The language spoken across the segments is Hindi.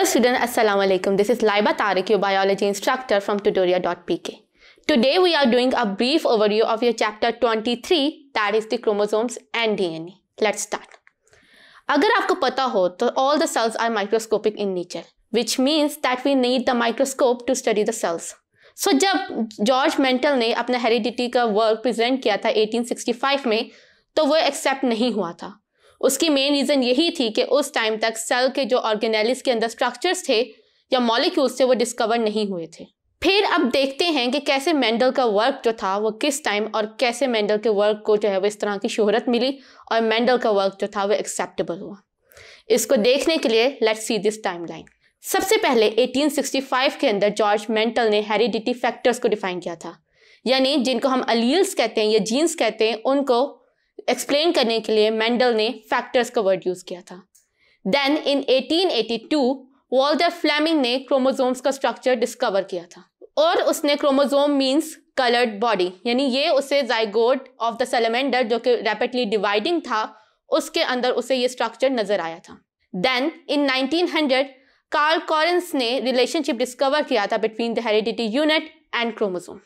Hello students, Assalamu alaikum. This is Laiba Tariq, your biology instructor from tutoria.pk. Today we are doing a brief overview of your chapter 23, that is the chromosomes and DNA. Let's start. अगर आपको पता हो तो all the cells are microscopic in nature, which means that we need the microscope to study the cells. So जब जॉर्ज मेंटल ने अपना हेरिडिटी का वर्क प्रेजेंट किया था 1865 में, तो वो एक्सेप्ट नहीं हुआ था. उसकी मेन रीज़न यही थी कि उस टाइम तक सेल के जो ऑर्गेनेलिस के अंदर स्ट्रक्चर्स थे या मॉलिक्यूल्स थे वो डिस्कवर नहीं हुए थे. फिर अब देखते हैं कि कैसे मेंडल का वर्क जो था वो किस टाइम और कैसे मेंडल के वर्क को जो है वो इस तरह की शोहरत मिली और मेंडल का वर्क जो था वो एक्सेप्टेबल हुआ. इसको देखने के लिए लेट्स सी दिस टाइमलाइन. सबसे पहले 1865 के अंदर जॉर्ज मेंटल ने हेरिडिटी फैक्टर्स को डिफाइन किया था, यानी जिनको हम अलील्स कहते हैं या जीन्स कहते हैं, उनको एक्सप्लेन करने के लिए मेंडल ने फैक्टर्स का वर्ड यूज किया था. देन इन 1882 वॉल्टर फ्लेमिंग ने क्रोमोसोम्स का स्ट्रक्चर डिस्कवर किया था और उसने क्रोमोसोम मींस कलर्ड बॉडी, यानी ये उसे जाइगोट ऑफ द सैलमेंडर जो कि रैपिडली डिवाइडिंग था उसके अंदर उसे ये स्ट्रक्चर नजर आया था. देन इन 1900 कार्ल कॉरेंस ने रिलेशनशिप डिस्कवर किया था between the heredity unit and chromosome.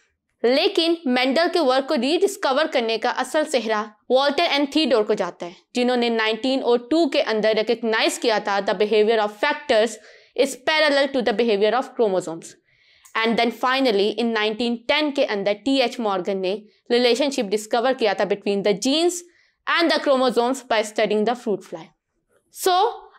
लेकिन मेंडल के वर्क को रीडिस्कवर करने का असल सेहरा वॉल्टर एंड थीडोर को जाता है, जिन्होंने 1902 के अंदर रिकग्नाइज किया था the behaviour of factors is parallel to the behaviour of chromosomes. And then finally in 1910 के अंदर टी.एच. मॉर्गन ने रिलेशनशिप डिस्कवर किया था between the genes and the chromosomes by studying the fruit fly. So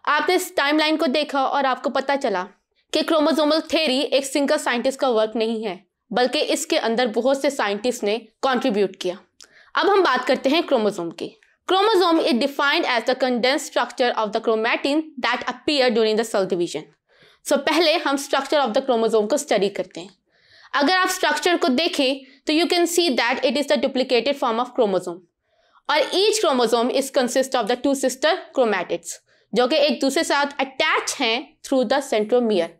आपने इस टाइमलाइन को देखा और आपको पता चला कि क्रोमोसोमल थ्योरी एक सिंगल साइंटिस्ट का वर्क नहीं है, बल्कि इसके अंदर बहुत से साइंटिस्ट ने कंट्रीब्यूट किया. अब हम बात करते हैं क्रोमोसोम की. Chromosome is defined as the condensed structure of the chromatin that appear during the cell division. So पहले हम स्ट्रक्चर ऑफ द क्रोमोसोम को स्टडी करते हैं. अगर आप स्ट्रक्चर को देखें तो you can see that it is the duplicated form of chromosome और each chromosome is consist of the two sister chromatids जो कि एक दूसरे साथ अटैच हैं थ्रू द सेंट्रोमियर.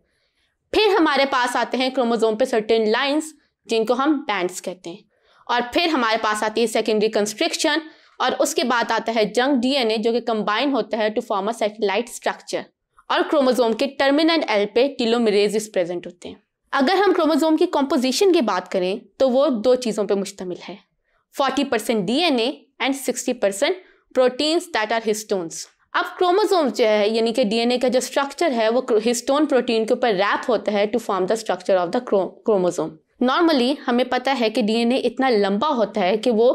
फिर हमारे पास आते हैं क्रोमोसोम पे सर्टेन लाइंस जिनको हम बैंड्स कहते हैं, और फिर हमारे पास आती है सेकेंडरी कंस्ट्रिक्शन और उसके बाद आता है जंक डीएनए जो कि कंबाइन होता है to form a satellite structure, और क्रोमोसोम के टर्मिनल एल पे टेलोमेरेज प्रेजेंट होते हैं. अगर हम क्रोमोसोम की कॉम्पोजिशन की बात करें तो वो दो चीज़ों पर मुश्तमिल है, 40% DNA and 60% proteins that are histones. अब क्रोमोसोम जो है यानी कि डीएनए का जो स्ट्रक्चर है वो हिस्टोन प्रोटीन के ऊपर रैप होता है to form the structure of the chromosome. Normally हमें पता है कि डीएनए इतना लंबा होता है कि वो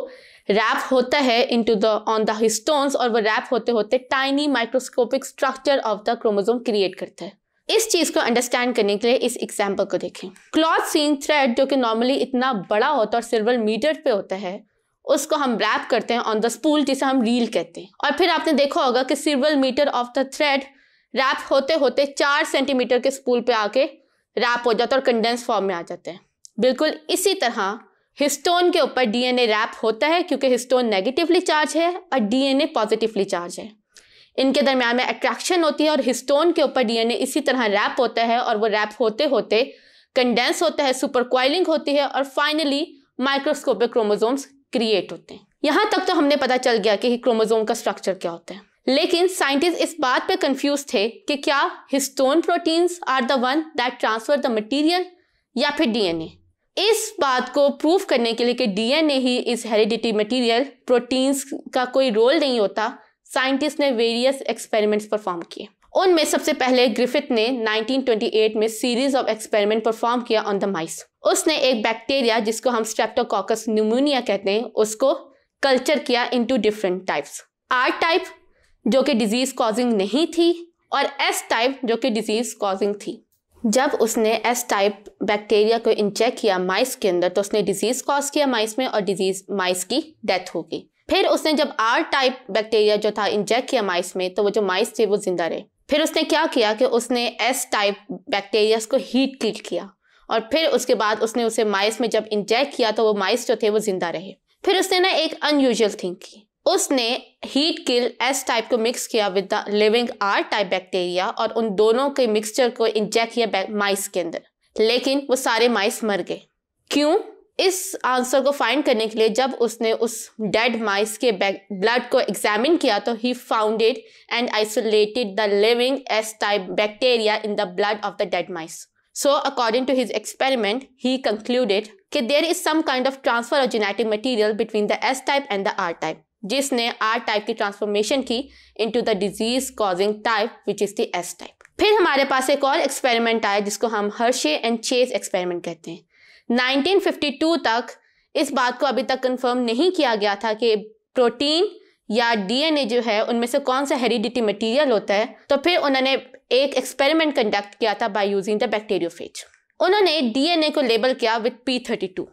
रैप होता है into the on the histones और वो रैप होते होते tiny microscopic structure of the chromosome create करता है. इस चीज़ को अंडरस्टैंड करने के लिए इस एग्जाम्पल को देखें. क्लॉथ सीन थ्रेड जो कि नॉर्मली इतना बड़ा होता है और सिल्वर मीटर पे होता है, उसको हम रैप करते हैं ऑन द स्पूल जिसे हम रील कहते हैं, और फिर आपने देखा होगा कि silver meter of the thread wrap होते होते 4 सेंटीमीटर के स्पूल पे आके रैप हो जाता है और कंडेंस फॉर्म में आ जाते हैं. बिल्कुल इसी तरह हिस्टोन के ऊपर डीएनए रैप होता है क्योंकि हिस्टोन नेगेटिवली चार्ज है और डीएनए पॉजिटिवली चार्ज है. इनके दरम्यान में अट्रैक्शन होती है और हिस्टोन के ऊपर डीएनए इसी तरह रैप होता है और वो रैप होते होते कंडेंस होता है, सुपर कॉइलिंग होती है और फाइनली माइक्रोस्कोपिक क्रोमोसोम्स क्रिएट होते हैं. यहां तक तो हमने पता चल गया कि क्रोमोसोम का स्ट्रक्चर क्या होता है, लेकिन साइंटिस्ट इस बात पे कंफ्यूज थे कि क्या histone proteins are the one that transfer the material या फिर डीएनए. इस बात को प्रूव करने के लिए कि DNA he is heredity material, proteins का कोई रोल नहीं होता, साइंटिस्ट ने वेरियस एक्सपेरिमेंट्स परफॉर्म किए. उनमें सबसे पहले ग्रिफिथ ने 1928 में सीरीज ऑफ एक्सपेरिमेंट परफॉर्म किया ऑन द माइस. उसने एक बैक्टीरिया जिसको हम स्ट्रेप्टोकोकस न्यूमोनिया कहते हैं उसको कल्चर किया into different types. R type जो कि डिजीज कॉजिंग नहीं थी और एस टाइप जो कि डिजीज कॉजिंग थी. जब उसने एस टाइप बैक्टीरिया को इंजेक्ट किया माइस के अंदर तो उसने डिजीज कॉज किया माइस में और डिजीज माइस की डेथ हो गई. फिर उसने जब आर टाइप बैक्टीरिया जो था इंजेक्ट किया माइस में तो वो जो माइस थे वो जिंदा रहे. फिर उसने क्या किया कि उसने एस टाइप बैक्टीरियाज को हीट किल किया और फिर उसके बाद उसने उसे माइस में जब इंजेक्ट किया तो वो माइस जो थे वो जिंदा रहे. फिर उसने ना एक अनयूजुअल थिंग की, उसने हीट किल एस टाइप को मिक्स किया with the living R type bacteria और उन दोनों के मिक्सचर को इंजेक्ट किया माइस के अंदर, लेकिन वो सारे माइस मर गए. क्यों? इस आंसर को फाइंड करने के लिए जब उसने उस डेड माइस के ब्लड को एग्जामिन किया तो he founded and isolated the living S type bacteria in the blood of the dead mice. So according to his experiment, he concluded that there is some kind of transfer of genetic material between the S type and the R type, जिसने R type की ट्रांसफॉर्मेशन की into the disease causing type which is the S type. फिर हमारे पास एक और एक्सपेरिमेंट आया जिसको हम हर्शे एंड चेज एक्सपेरिमेंट कहते हैं. 1952 तक इस बात को अभी तक कंफर्म नहीं किया गया था कि प्रोटीन या डीएनए जो है उनमें से कौन सा हेरिडिटी मटेरियल होता है. तो फिर उन्होंने एक एक्सपेरिमेंट कंडक्ट किया था बाय यूजिंग द बैक्टीरियोफेज. उन्होंने डीएनए को लेबल किया विद P32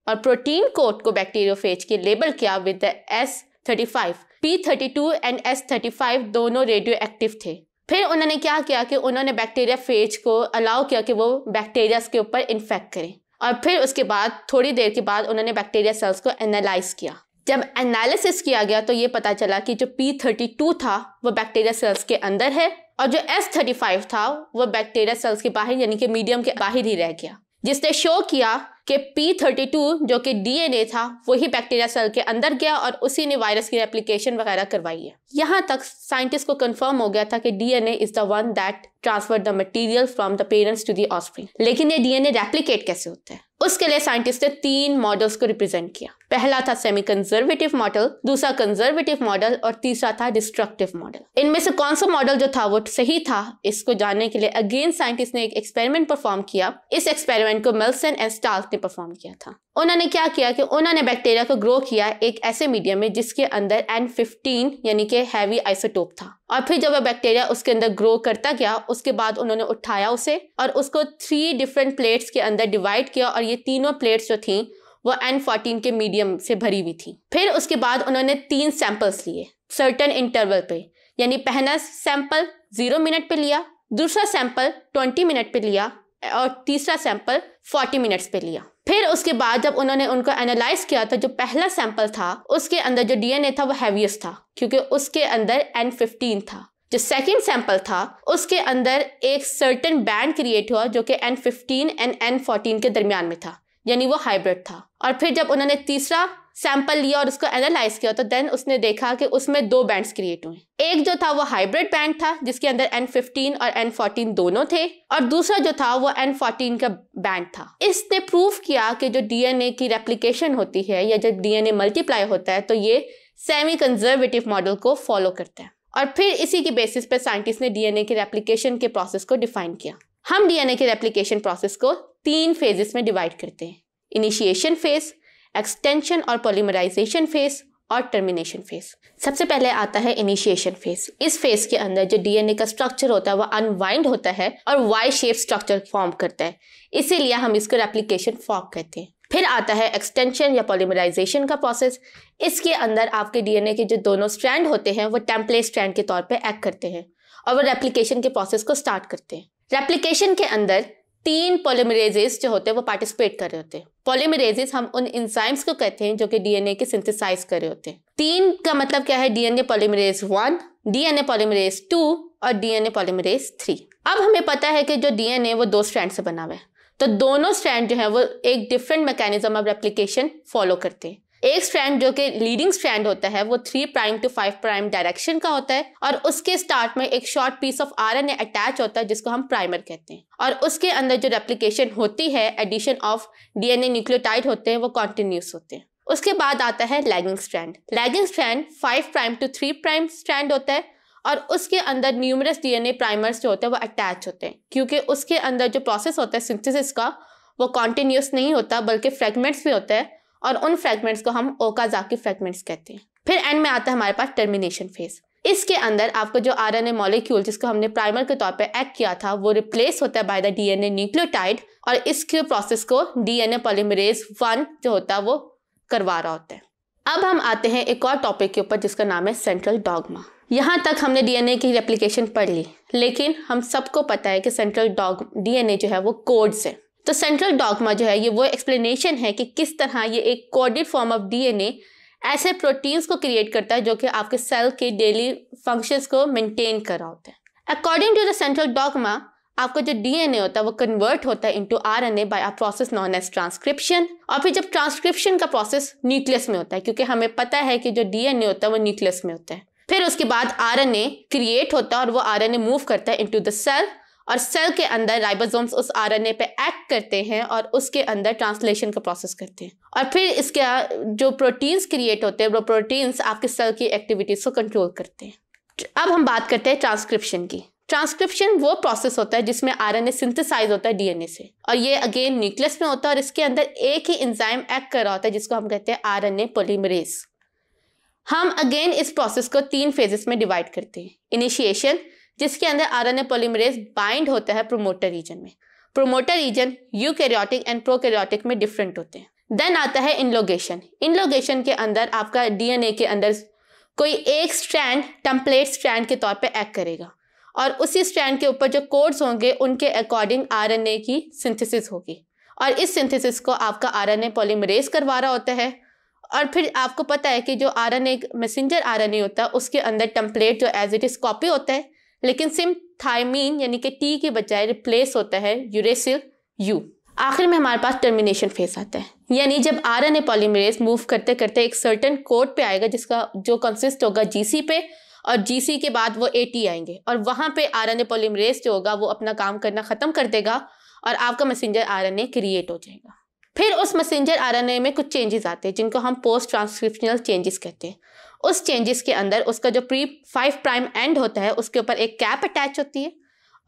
और प्रोटीन कोड को बैक्टीरियोफेज के लेबल किया with the S35. P32 and S35 दोनों रेडियो एक्टिव थे. फिर उन्होंने क्या किया कि उन्होंने बैक्टीरिया फेज को अलाउ किया कि वो बैक्टीरिया के ऊपर इन्फेक्ट करें और फिर उसके बाद थोड़ी देर के बाद उन्होंने बैक्टीरिया सेल्स को एनालाइज किया. जब एनालिसिस किया गया तो ये पता चला कि जो P32 था वो बैक्टीरिया सेल्स के अंदर है और जो S35 था वो बैक्टीरिया सेल्स के बाहर यानी कि मीडियम के बाहर ही रह गया, जिसने शो किया कि P32 जो कि डीएनए था वही बैक्टीरिया सेल के अंदर गया और उसी ने वायरस की रेप्लिकेशन वगैरह करवाई है. यहाँ तक साइंटिस्ट को कंफर्म हो गया था कि DNA is the one that transfer the material from the parents to the offspring. लेकिन ये डीएनए रेप्लिकेट कैसे होता है उसके लिए साइंटिस्ट ने 3 मॉडल्स को रिप्रेजेंट किया. पहला था सेमी कंजर्वेटिव मॉडल, दूसरा कंजर्वेटिव मॉडल और तीसरा था डिस्ट्रक्टिव मॉडल. इनमें से कौन सा मॉडल जो था वो सही था इसको जानने के लिए अगेन साइंटिस्ट ने एक एक्सपेरिमेंट परफॉर्म किया. इस एक्सपेरिमेंट को मेल्सन एंड स्टार्क ने परफॉर्म किया था. उन्होंने क्या किया कि उन्होंने बैक्टीरिया को ग्रो किया एक ऐसे मीडियम में जिसके अंदर N15 यानी कि हैवी आइसोटोप था और फिर जब वह बैक्टीरिया उसके अंदर ग्रो करता गया उसके बाद उन्होंने उठाया उसे और उसको 3 डिफरेंट प्लेट्स के अंदर डिवाइड किया और ये तीनों प्लेट्स जो थी वो N14 के मीडियम से भरी हुई थी. फिर उसके बाद उन्होंने 3 सैंपल्स लिए सर्टेन इंटरवल पे, यानी पहला सैंपल 0 मिनट पे लिया, दूसरा सैंपल 20 मिनट पे लिया और तीसरा सैंपल 40 मिनट्स पे लिया. फिर उसके बाद जब उन्होंने उनको एनालाइज किया तो जो पहला सैंपल था उसके अंदर जो डीएनए था वो हैवीएस्ट था क्योंकि उसके अंदर N15 था. जो सेकंड सैंपल था उसके अंदर एक सर्टेन बैंड क्रिएट हुआ जो कि N15 एंड N14 के दरमियान में था, यानी वो हाइब्रिड था. और फिर जब उन्होंने तीसरा सैंपल लिया और उसको एनालाइज किया तो देन उसने देखा कि उसमें 2 बैंड्स क्रिएट हुए. एक जो था वो हाइब्रिड बैंड था जिसके अंदर N15 और N14 दोनों थे और दूसरा जो था वो N14 का बैंड था. इसने प्रूव किया कि जो डीएनए की रेप्लिकेशन होती है या जब डीएनए मल्टीप्लाई होता है तो ये सेमी कंजर्वेटिव मॉडल को फॉलो करता है. और फिर इसी की बेसिस पे साइंटिस्ट ने डीएनए की रेप्लिकेशन के प्रोसेस को डिफाइन किया. हम डीएनए के रेप्लिकेशन प्रोसेस को 3 फेजेस में डिवाइड करते हैं: इनिशिएशन फेज, एक्सटेंशन और पॉलीमराइजेशन फेज और टर्मिनेशन फेज. सबसे पहले आता है इनिशिएशन फेज. इस फेज के अंदर जो डीएनए का स्ट्रक्चर होता है वो अनवाइंड होता है और वाई शेप स्ट्रक्चर फॉर्म करता है, इसीलिए हम इसको रेप्लिकेशन फॉर्क कहते हैं. फिर आता है एक्सटेंशन या पॉलीमराइजेशन का प्रोसेस. इसके अंदर आपके डीएनए के जो दोनों स्ट्रैंड होते हैं वो टेम्पलेट स्ट्रैंड के तौर पे एक्ट करते हैं और वो रेप्लिकेशन के प्रोसेस को स्टार्ट करते हैं. रेप्लिकेशन के अंदर 3 पॉलीमरेजेस जो होते हैं वो पार्टिसिपेट कर रहे होते हैं. पॉलीमरेजेस हम उन एंजाइम्स को कहते हैं जो कि डीएनए के सिंथेसाइज कर रहे होते हैं. 3 का मतलब क्या है? डीएनए पॉलीमरेज 1, डीएनए पॉलीमरेज 2 और डीएनए पॉलीमरेज 3. अब हमें पता है कि जो डीएनए वो 2 स्ट्रैंड से बना हुआ है, तो दोनों स्ट्रैंड जो है वो एक different mechanism of replication follow करते हैं. एक स्ट्रैंड जो कि लीडिंग स्ट्रैंड होता है वो 3 प्राइम टू 5 प्राइम डायरेक्शन का होता है और उसके स्टार्ट में एक short piece of RNA attach होता है जिसको हम प्राइमर कहते हैं. और उसके अंदर जो रेप्लिकेशन होती है, एडिशन ऑफ डीएनए न्यूक्लियोटाइड होते हैं, वो कॉन्टिन्यूस होते हैं. उसके बाद आता है lagging strand. Lagging strand 5 prime to 3 prime strand होता है और उसके अंदर न्यूमरस डीएनए प्राइमर्स जो होते हैं वो अटैच होते हैं क्योंकि उसके अंदर जो प्रोसेस होता है सिंथेसिस का वो कॉन्टिन्यूस नहीं होता बल्कि फ्रेगमेंट्स भी होता है और उन फ्रेगमेंट्स को हम ओकाजाकी फ्रेगमेंट्स कहते हैं. फिर एंड में आता है हमारे पास टर्मिनेशन फेज. इसके अंदर आपको जो आरएनए मॉलिक्यूल जिसको हमने प्राइमर के तौर पे एक्ट किया था वो रिप्लेस होता है बाय द डीएनए न्यूक्लियोटाइड और इसके प्रोसेस को डीएनए पॉलीमरेज 1 जो होता है वो करवा रहा होता है. अब हम आते हैं एक और टॉपिक के ऊपर जिसका नाम है सेंट्रल डॉगमा. यहाँ तक हमने डीएनए की रेप्लिकेशन पढ़ ली, लेकिन हम सबको पता है कि सेंट्रल डीएनए जो है वो कोड्स है. तो सेंट्रल डॉगमा जो है ये वो एक्सप्लेनेशन है कि किस तरह ये एक कोडेड फॉर्म ऑफ डीएनए ऐसे प्रोटीन्स को क्रिएट करता है जो कि आपके सेल के डेली फंक्शंस को मेंटेन कर रहा होता है. According to the central dogma आपका जो डीएनए होता है वो कन्वर्ट होता है into RNA by a process known as transcription. और फिर जब ट्रांसक्रिप्शन का प्रोसेस न्यूक्लियस में होता है, क्योंकि हमें पता है कि जो डीएनए होता है वो न्यूक्लियस में होता है। फिर उसके बाद आरएनए क्रिएट होता है और वो आरएनए मूव करता है इनटू द सेल, और सेल के अंदर राइबोसोम्स उस आरएनए पे एक्ट करते हैं और उसके अंदर ट्रांसलेशन का प्रोसेस करते हैं। और फिर इसके जो प्रोटीन्स क्रिएट होते हैं वो प्रोटीन्स आपके सेल की एक्टिविटीज को कंट्रोल करते हैं। अब हम बात करते हैं ट्रांसक्रिप्शन की। ट्रांसक्रिप्शन वो प्रोसेस होता है जिसमें आरएनए सिंथेसाइज होता है डीएनए से, और ये अगेन न्यूक्लियस में होता है और इसके अंदर एक ही एंजाइम एक्ट कर रहा होता है जिसको हम कहते हैं आरएनए पॉलीमरेज। हम अगेन इस प्रोसेस को 3 फेजेस में डिवाइड करते हैं। इनिशिएशन, जिसके अंदर आरएनए पॉलीमरेज बाइंड होता है प्रोमोटर रीजन में। Promoter region eukaryotic and prokaryotic में डिफरेंट होते हैं। देन आता है इनलोगेशन। इनलोगेशन के अंदर आपका डीएनए के अंदर कोई एक स्ट्रैंड टेम्पलेट स्ट्रैंड के तौर पे एक्ट करेगा और उसी स्ट्रैंड के ऊपर जो कोड्स होंगे उनके अकॉर्डिंग आरएनए की सिंथेसिस होगी, और इस सिंथेसिस को आपका आरएनए पॉलीमरेज करवा रहा होता है। और फिर आपको पता है कि जो आरएनए मैसेंजर आरएनए होता है उसके अंदर टेम्पलेट जो एज इट इज कॉपी होता है, लेकिन सिम थायमीन यानी कि टी की बजाय रिप्लेस होता है यूरेसिल यू। आखिर में हमारे पास टर्मिनेशन फेज आता है, यानी जब आरएनए पॉलीमरेज मूव करते करते एक सर्टेन कोड पे आएगा जिसका जो कंसिस्ट होगा जीसी पे, और जीसी के बाद वो एटी आएंगे और वहां पे आरएनए पॉलीमरेज जो होगा वो अपना काम करना खत्म कर देगा और आपका मैसेंजर आरएनए क्रिएट हो जाएगा। फिर उस मैसेंजर आरएनए में कुछ चेंजेस आते हैं जिनको हम पोस्ट ट्रांसक्रिप्शनल चेंजेस कहते हैं। उस चेंजेस के अंदर उसका जो प्री 5 प्राइम एंड होता है उसके ऊपर एक कैप अटैच होती है,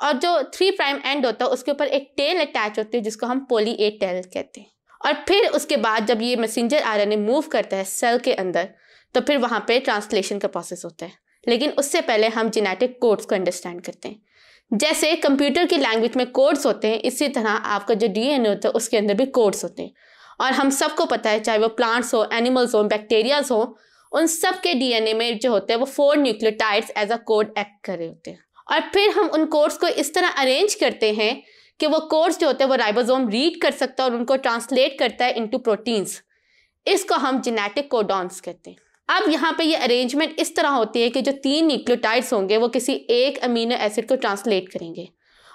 और जो 3 प्राइम एंड होता है उसके ऊपर एक टेल अटैच होती है जिसको हम पॉली ए टेल कहते हैं। और फिर उसके बाद जब ये मैसेंजर आरएनए मूव करता है सेल के अंदर तो फिर वहाँ पे ट्रांसलेशन का प्रोसेस होता है। लेकिन उससे पहले हम जेनेटिक कोड्स को अंडरस्टैंड करते हैं। जैसे कंप्यूटर की लैंग्वेज में कोड्स होते हैं, इसी तरह आपका जो डीएनए होता है उसके अंदर भी कोड्स होते हैं। और हम सबको पता है, चाहे वो प्लांट्स हो, एनिमल्स हो, बैक्टीरियाज हो, उन सब के डीएनए में जो होते हैं वो 4 nucleotides as a code act कर रहे होते हैं। और फिर हम उन कोड्स को इस तरह अरेंज करते हैं कि वो कोड्स जो होते हैं वो राइबोसोम रीड कर सकता है और उनको ट्रांसलेट करता है इनटू प्रोटीन्स। इसको हम जेनेटिक कोडॉन्स कहते हैं। अब यहाँ पे ये अरेंजमेंट इस तरह होती है कि जो 3 न्यूक्लियोटाइड्स होंगे वो किसी एक अमीनो एसिड को ट्रांसलेट करेंगे,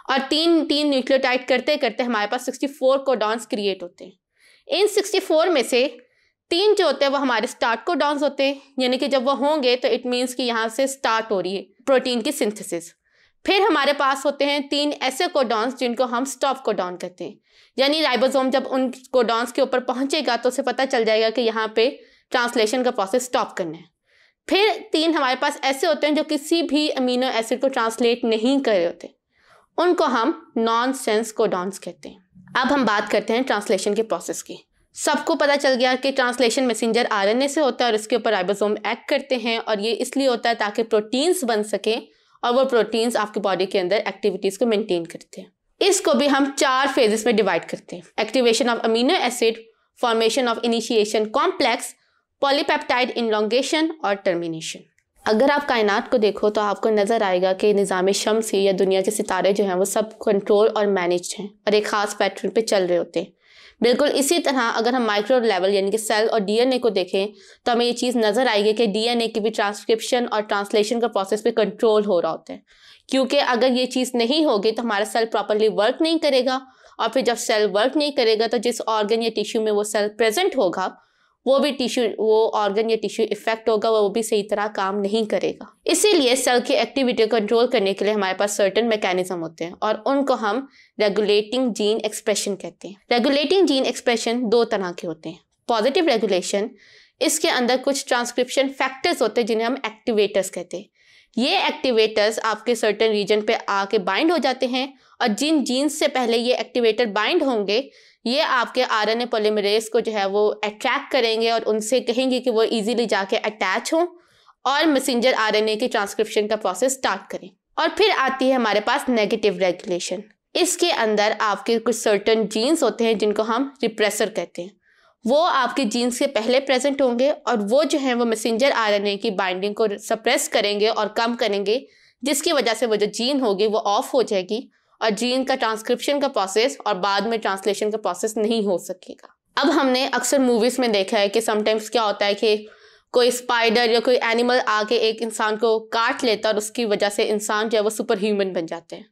और 3 न्यूक्लियोटाइड करते करते हमारे पास 64 कोडॉन्स क्रिएट होते हैं। इन 64 में से 3 जो होते हैं वो हमारे स्टार्ट कोडॉन्स होते हैं, यानी कि जब वो होंगे तो इट मीन्स कि यहाँ से स्टार्ट हो रही है प्रोटीन की सिंथेसिस। फिर हमारे पास होते हैं 3 ऐसे कोडॉन्स जिनको हम स्टॉप कोडॉन कहते हैं, यानी राइबोसोम जब उन कोडॉन्स के ऊपर पहुंचेगा तो उसे पता चल जाएगा कि यहाँ पे ट्रांसलेशन का प्रोसेस स्टॉप करना है। फिर 3 हमारे पास ऐसे होते हैं जो किसी भी अमीनो एसिड को ट्रांसलेट नहीं कर रहे होते, उनको हम नॉन सेंस कोडॉन्स कहते हैं। अब हम बात करते हैं ट्रांसलेशन के प्रोसेस की। सबको पता चल गया कि ट्रांसलेशन मैसेंजर आरएनए से होता है और इसके ऊपर राइबोसोम एक्ट करते हैं, और ये इसलिए होता है ताकि प्रोटीन्स बन सके और वो प्रोटीन्स आपकी बॉडी के अंदर एक्टिविटीज को मेंटेन करते हैं। इसको भी हम 4 फेजेस में डिवाइड करते हैं। Activation of amino acid, formation of initiation complex, polypeptide elongation और टर्मिनेशन। अगर आप कायनात को देखो तो आपको नजर आएगा कि निज़ाम शम्सी या दुनिया के सितारे जो हैं वो सब कंट्रोल और मैनेज्ड हैं और एक खास पैटर्न पे चल रहे होते हैं। बिल्कुल इसी तरह अगर हम माइक्रो लेवल यानी कि सेल और डीएनए को देखें तो हमें ये चीज़ नजर आएगी कि डीएनए की भी ट्रांसक्रिप्शन और ट्रांसलेशन का प्रोसेस भी कंट्रोल हो रहा होता है, क्योंकि अगर ये चीज़ नहीं होगी तो हमारा सेल प्रॉपरली वर्क नहीं करेगा, और फिर जब सेल वर्क नहीं करेगा तो जिस ऑर्गन या टिश्यू में वो सेल प्रेजेंट होगा वो ऑर्गन या टिश्यू इफेक्ट होगा, वो भी सही तरह काम नहीं करेगा। इसीलिए सेल की एक्टिविटी को कंट्रोल करने के लिए हमारे पास सर्टेन मैकेनिज्म होते हैं और उनको हम रेगुलेटिंग जीन एक्सप्रेशन कहते हैं। रेगुलेटिंग जीन एक्सप्रेशन 2 तरह के होते हैं। पॉजिटिव रेगुलेशन, इसके अंदर कुछ ट्रांसक्रिप्शन फैक्टर्स होते हैं जिन्हें हम एक्टिवेटर्स कहते हैं। ये एक्टिवेटर्स आपके सर्टेन रीजन पे आके बाइंड हो जाते हैं, और जिन जीन्स से पहले ये एक्टिवेटर बाइंड होंगे ये आपके आरएनए पॉलीमरेज को जो है वो अट्रैक्ट करेंगे और उनसे कहेंगे कि वो इजीली जाके अटैच हों और मैसेंजर आरएनए की ट्रांसक्रिप्शन का प्रोसेस स्टार्ट करें। और फिर आती है हमारे पास नेगेटिव रेगुलेशन। इसके अंदर आपके कुछ सर्टेन जीन्स होते हैं जिनको हम रिप्रेसर कहते हैं। वो आपके जीन्स से पहले प्रेजेंट होंगे और वो जो है वो मैसेंजर आरएनए की बाइंडिंग को सप्रेस करेंगे और कम करेंगे, जिसकी वजह से वो जो जीन होगी वो ऑफ हो जाएगी और जीन का ट्रांसक्रिप्शन का प्रोसेस और बाद में ट्रांसलेशन का प्रोसेस नहीं हो सकेगा। अब हमने अक्सर मूवीज में देखा है कि समटाइम्स क्या होता है कि कोई स्पाइडर या कोई एनिमल आके एक इंसान को काट लेता है और उसकी वजह से इंसान जो है वो सुपर ह्यूमन बन जाते हैं,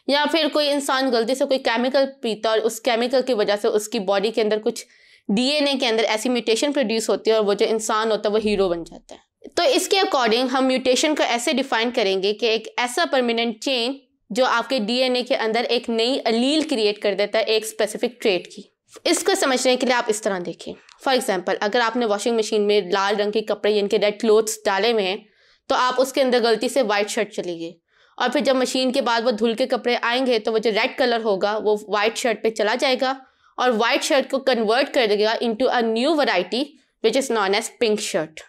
या फिर कोई इंसान गलती से कोई केमिकल पीता और उस केमिकल की वजह से उसकी बॉडी के अंदर कुछ डीएनए के अंदर ऐसी म्यूटेशन प्रोड्यूस होती है और वो जो इंसान होता है वो हीरो बन जाता है। तो इसके अकॉर्डिंग हम म्यूटेशन को ऐसे डिफाइन करेंगे कि एक ऐसा परमानेंट चेंज जो आपके डीएनए के अंदर एक नई अलील क्रिएट कर देता है एक स्पेसिफिक ट्रेट की। इसको समझने के लिए आप इस तरह देखें। फॉर एग्जांपल, अगर आपने वॉशिंग मशीन में लाल रंग के कपड़े यानी कि रेड क्लोथ्स डाले हुए हैं तो आप उसके अंदर गलती से वाइट शर्ट चली गई और फिर जब मशीन के बाद वो धुल के कपड़े आएंगे तो वो जो रेड कलर होगा वो वाइट शर्ट पे चला जाएगा और वाइट शर्ट को कन्वर्ट कर देगा into a new variety which is known as pink shirt.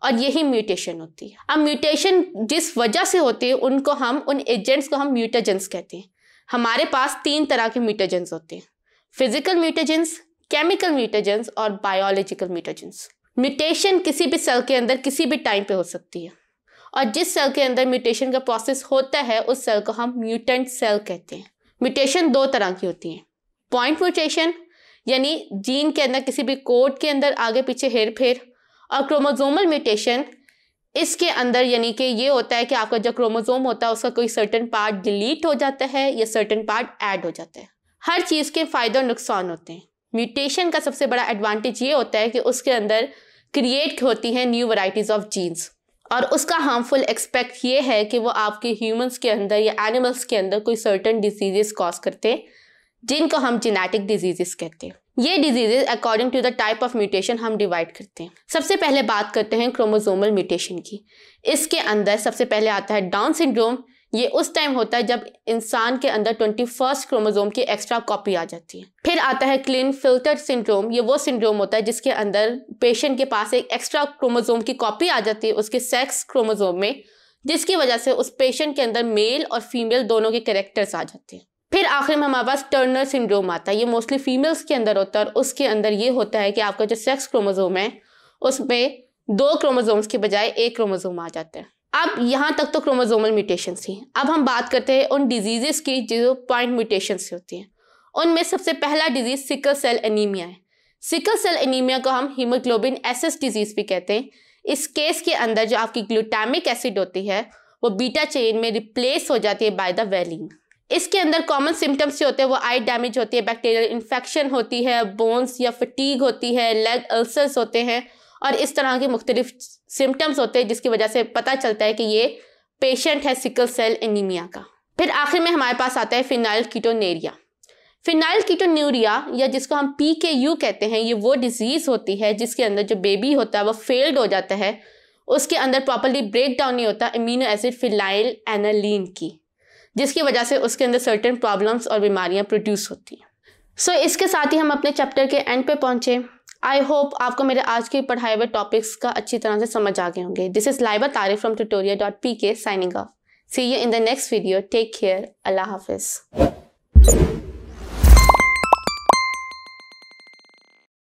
और यही म्यूटेशन होती है। अब म्यूटेशन जिस वजह से होती है उन एजेंट्स को हम म्यूटेजेंस कहते हैं। हमारे पास 3 तरह के म्यूटेजेंस होते हैं, फिजिकल म्यूटेजेंस, केमिकल म्यूटेजेंस और बायोलॉजिकल म्यूटेजेंस। म्यूटेशन किसी भी सेल के अंदर किसी भी टाइम पे हो सकती है और जिस सेल के अंदर म्यूटेशन का प्रोसेस होता है उस सेल को हम म्यूटेंट सेल कहते हैं। म्यूटेशन 2 तरह की होती हैं, पॉइंट म्यूटेशन यानी जीन के अंदर किसी भी कोड के अंदर आगे पीछे हेर फेर, और क्रोमोसोमल म्यूटेशन इसके अंदर यानी कि ये होता है कि आपका जो क्रोमोसोम होता है उसका कोई सर्टेन पार्ट डिलीट हो जाता है या सर्टेन पार्ट ऐड हो जाता है। हर चीज़ के फ़ायदे और नुकसान होते हैं। म्यूटेशन का सबसे बड़ा एडवांटेज ये होता है कि उसके अंदर क्रिएट होती हैं न्यू वैरायटीज़ ऑफ जीन्स और उसका हार्मफुल एक्सपेक्ट ये है कि वो आपके ह्यूमंस के अंदर या एनिमल्स के अंदर कोई सर्टेन डिजीजेस कॉज करते हैं जिनको हम जेनेटिक डिजीजेस कहते हैं। ये diseases according to the type of mutation हम डिवाइड करते हैं। सबसे पहले बात करते हैं क्रोमोसोमल म्यूटेशन की। इसके अंदर सबसे पहले आता है डाउन सिंड्रोम। ये उस टाइम होता है जब इंसान के अंदर 21st क्रोमोसोम की एक्स्ट्रा कॉपी आ जाती है। फिर आता है क्लिन-फिल्टर सिंड्रोम। ये वो सिंड्रोम होता है जिसके अंदर पेशेंट के पास एक एक्स्ट्रा क्रोमोसोम की कॉपी आ जाती है उसके सेक्स क्रोमोसोम में, जिसकी वजह से उस पेशेंट के अंदर मेल और फीमेल दोनों के कैरेक्टर्स आ जाते हैं। फिर आखिर में हमारे पास टर्नर सिंड्रोम आता है। ये मोस्टली फीमेल्स के अंदर होता है और उसके अंदर ये होता है कि आपका जो सेक्स क्रोमोसोम है उसमें 2 क्रोमोसोम्स के बजाय 1 क्रोमोसोम आ जाता है। अब यहाँ तक तो क्रोमोसोमल म्यूटेशन थी। अब हम बात करते हैं उन डिजीजेस की जो पॉइंट म्यूटेशन से होती हैं। उनमें सबसे पहला डिजीज सिकल सेल एनीमिया है। सिकल सेल एनीमिया को हम हीमोग्लोबिन एसिस डिजीज भी कहते हैं। इस केस के अंदर जो आपकी ग्लूटामिक एसिड होती है वो बीटा चेन में रिप्लेस हो जाती है बाय द वैलिन। इसके अंदर कॉमन सिम्टम्स जो होते हैं वो आई डैमेज होती है, बैक्टीरियल इन्फेक्शन होती है, बोन्स या फटीग होती है, लेग अल्सर्स होते हैं और इस तरह के मुख्तलिफ सिम्टम्स होते हैं जिसकी वजह से पता चलता है कि ये पेशेंट है सिकल सेल एनीमिया का। फिर आखिर में हमारे पास आता है फिनाइलकीटोन्यूरिया। फिनाइलकीटोन्यूरिया या जिसको हम PKU कहते हैं, ये वो डिजीज़ होती है जिसके अंदर जो बेबी होता है वो फेल्ड हो जाता है, उसके अंदर प्रॉपर्ली ब्रेक डाउन नहीं होता अमीनो एसिड फिनाइल एनालिन की, जिसकी वजह से उसके अंदर सर्टेन प्रॉब्लम्स और बीमारियां प्रोड्यूस होती हैं। सो इसके साथ ही हम अपने चैप्टर के एंड पे पहुंचे। आई होप आपको मेरे आज के पढ़ाए हुए टॉपिक्स का अच्छी तरह से समझ आ गए होंगे। This is Laiba Tariq from tutoria.pk signing off. See you in the next video. Take care. अल्लाह हाफिज।